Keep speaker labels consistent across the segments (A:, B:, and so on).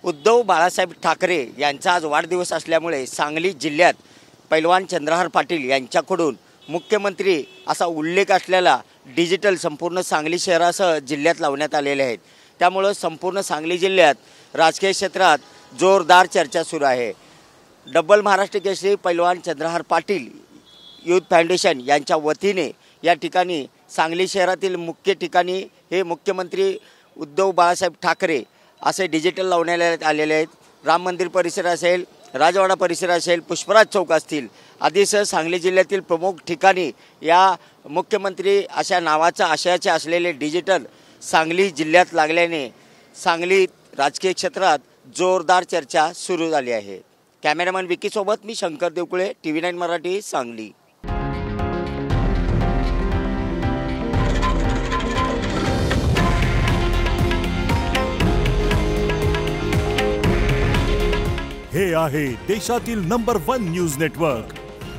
A: उद्धव बाळासाहेब ठाकरे यांचा आज वाढदिवस असल्यामुळे सांगली जिल्ह्यात पैलवान चंद्रहार पाटील यांच्याकडून मुख्यमंत्री असा उल्लेख असलेला डिजिटल संपूर्ण सांगली शहरासह जिल्ह्यात लावण्यात आलेले आहेत। त्यामुळे संपूर्ण सांगली जिल्ह्यात राजकीय क्षेत्रात जोरदार चर्चा सुरू आहे। डबल महाराष्ट्र केसरी पैलवान चंद्रहार पाटील यूथ फाउंडेशन यांच्या वतीने या ठिकाणी सांगली शहरातील मुख्य ठिकाणी हे मुख्यमंत्री उद्धव बाळासाहेब ठाकरे असे डिजिटल लावण्यात आलेले आहेत। राम मंदिर परिसर असेल, राजवाडा परिसर असेल, पुष्पराज चौक असतील आदीसह सांगली जिल्ह्यातील प्रमुख ठिकाणी या मुख्यमंत्री अशा नावाचा आशयाचे असलेले डिजिटल सांगली जिल्ह्यात लागल्याने सांगलीत राजकीय क्षेत्रात जोरदार चर्चा सुरू झाली आहे। कॅमेरामॅन विकी सोबत मी शंकर देवकुळे, TV9 मराठी, सांगली।
B: हे आहे देशातील नंबर 1 न्यूज नेटवर्क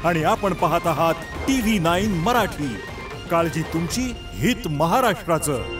B: आणि आपण पाहत आहात TV9 मराठी। काळजी तुमची, हित महाराष्ट्राचं।